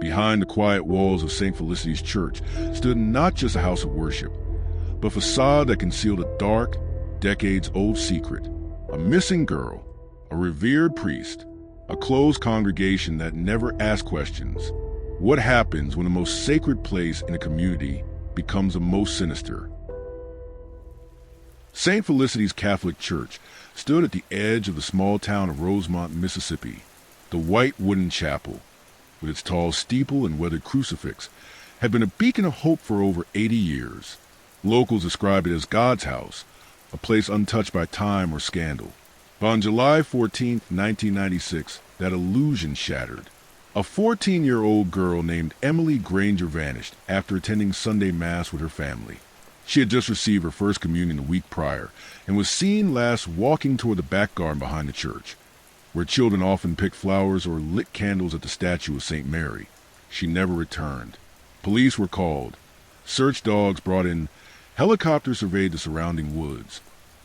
Behind the quiet walls of St. Felicity's Church stood not just a house of worship, but a facade that concealed a dark, decades-old secret. A missing girl, a revered priest, a closed congregation that never asked questions. What happens when the most sacred place in a community becomes the most sinister? St. Felicity's Catholic Church stood at the edge of the small town of Rosemont, Mississippi. The white wooden chapel, with its tall steeple and weathered crucifix, had been a beacon of hope for over 80 years. Locals described it as God's house, a place untouched by time or scandal. But on July 14, 1996, that illusion shattered. A 14-year-old girl named Emily Granger vanished after attending Sunday Mass with her family. She had just received her first communion a week prior and was seen last walking toward the back garden behind the church, where children often picked flowers or lit candles at the statue of St. Mary. She never returned. Police were called. Search dogs brought in. Helicopters surveyed the surrounding woods.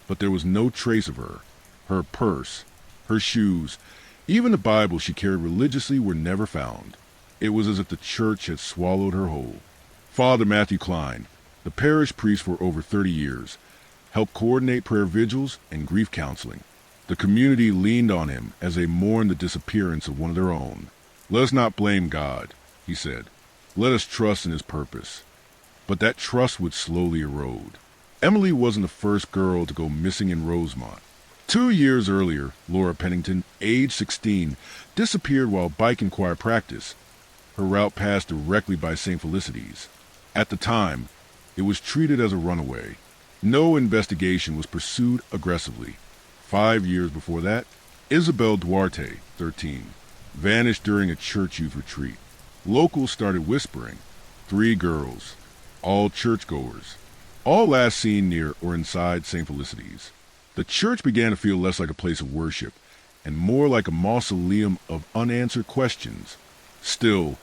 But there was no trace of her. Her purse, her shoes, even the Bible she carried religiously were never found. It was as if the church had swallowed her whole. Father Matthew Klein, the parish priest for over 30 years, helped coordinate prayer vigils and grief counseling. The community leaned on him as they mourned the disappearance of one of their own. "Let us not blame God," he said. "Let us trust in his purpose." But that trust would slowly erode. Emily wasn't the first girl to go missing in Rosemont. 2 years earlier, Laura Pennington, age 16, disappeared while bike and choir practice. Her route passed directly by St. Felicity's. At the time, it was treated as a runaway. No investigation was pursued aggressively. 5 years before that, Isabel Duarte, 13, vanished during a church youth retreat. Locals started whispering. 3 girls, all churchgoers, all last seen near or inside St. Felicity's. The church began to feel less like a place of worship and more like a mausoleum of unanswered questions. Still,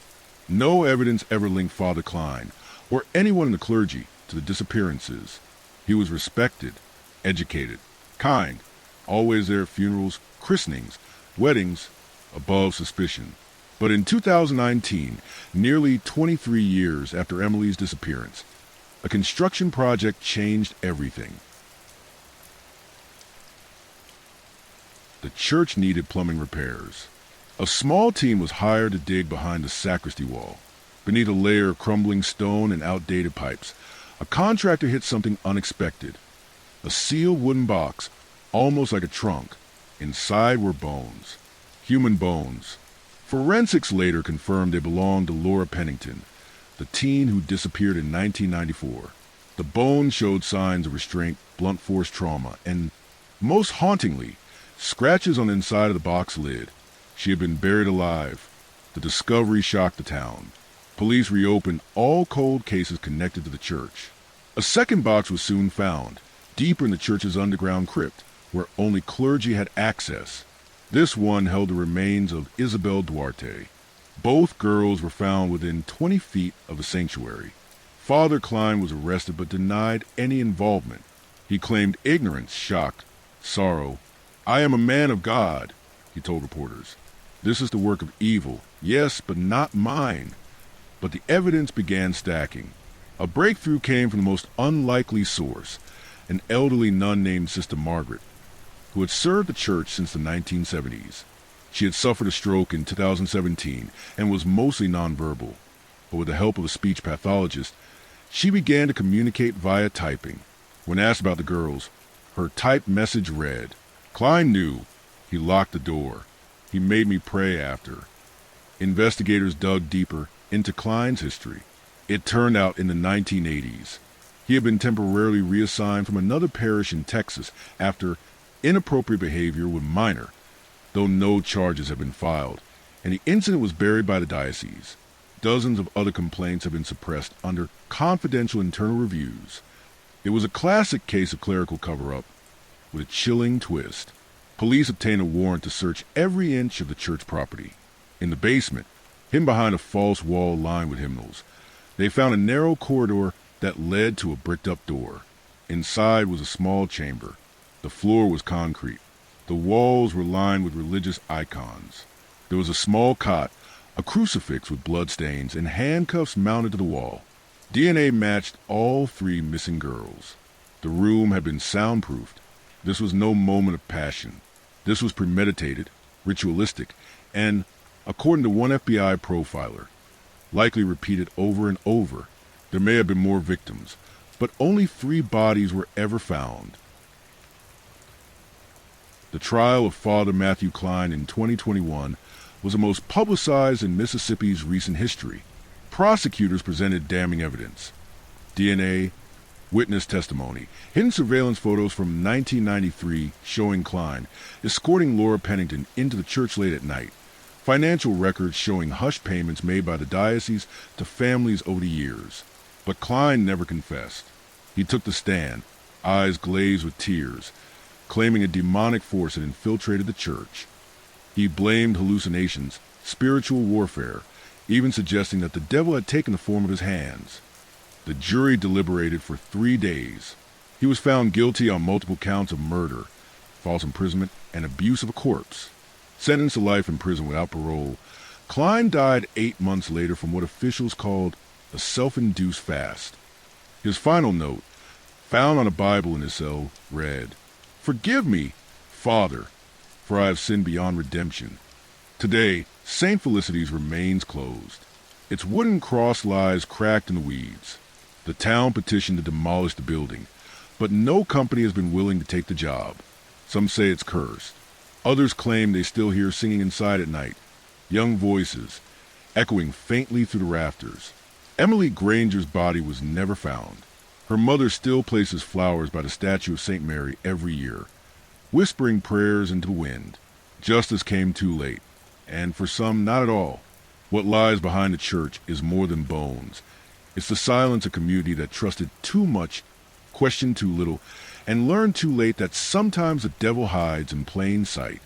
no evidence ever linked Father Klein or anyone in the clergy to the disappearances. He was respected, educated, kind, always there at funerals, christenings, weddings, above suspicion. But in 2019, nearly 23 years after Emily's disappearance, a construction project changed everything. The church needed plumbing repairs. A small team was hired to dig behind the sacristy wall. Beneath a layer of crumbling stone and outdated pipes, a contractor hit something unexpected. A sealed wooden box, almost like a trunk. Inside were bones. Human bones. Forensics later confirmed they belonged to Laura Pennington, the teen who disappeared in 1994. The bones showed signs of restraint, blunt force trauma, and, most hauntingly, scratches on the inside of the box lid. She had been buried alive. The discovery shocked the town. Police reopened all cold cases connected to the church. A second box was soon found, deeper in the church's underground crypt, where only clergy had access. This one held the remains of Isabel Duarte. Both girls were found within 20 feet of the sanctuary. Father Klein was arrested but denied any involvement. He claimed ignorance, shock, sorrow. "I am a man of God," he told reporters. "This is the work of evil, yes, but not mine." But the evidence began stacking. A breakthrough came from the most unlikely source, an elderly nun named Sister Margaret, who had served the church since the 1970s. She had suffered a stroke in 2017 and was mostly nonverbal, but with the help of a speech pathologist, she began to communicate via typing. When asked about the girls, her typed message read, "Klein knew. He locked the door. He made me pray after." Investigators dug deeper into Klein's history. It turned out in the 1980s, he had been temporarily reassigned from another parish in Texas after inappropriate behavior with minor, though no charges have been filed, and the incident was buried by the diocese. Dozens of other complaints have been suppressed under confidential internal reviews. It was a classic case of clerical cover-up with a chilling twist. Police obtained a warrant to search every inch of the church property. In the basement, hidden behind a false wall lined with hymnals, they found a narrow corridor that led to a bricked-up door. Inside was a small chamber. The floor was concrete. The walls were lined with religious icons. There was a small cot, a crucifix with bloodstains, and handcuffs mounted to the wall. DNA matched all three missing girls. The room had been soundproofed. This was no moment of passion. This was premeditated, ritualistic, and, according to one FBI profiler, likely repeated over and over. There may have been more victims, but only 3 bodies were ever found. The trial of Father Matthew Klein in 2021 was the most publicized in Mississippi's recent history. Prosecutors presented damning evidence: DNA, witness testimony, hidden surveillance photos from 1993 showing Klein escorting Laura Pennington into the church late at night, financial records showing hush payments made by the diocese to families over the years. But Klein never confessed. He took the stand, eyes glazed with tears, claiming a demonic force had infiltrated the church. He blamed hallucinations, spiritual warfare, even suggesting that the devil had taken the form of his hands. The jury deliberated for 3 days. He was found guilty on multiple counts of murder, false imprisonment, and abuse of a corpse. Sentenced to life in prison without parole, Klein died 8 months later from what officials called a self-induced fast. His final note, found on a Bible in his cell, read, "Forgive me, Father, for I have sinned beyond redemption." Today, St. Felicity's remains closed. Its wooden cross lies cracked in the weeds. The town petitioned to demolish the building, but no company has been willing to take the job. Some say it's cursed. Others claim they still hear singing inside at night, young voices, echoing faintly through the rafters. Emily Granger's body was never found. Her mother still places flowers by the statue of St. Mary every year, whispering prayers into the wind. Justice came too late, and for some, not at all. What lies behind the church is more than bones. It's the silence of a community that trusted too much, questioned too little, and learned too late that sometimes the devil hides in plain sight.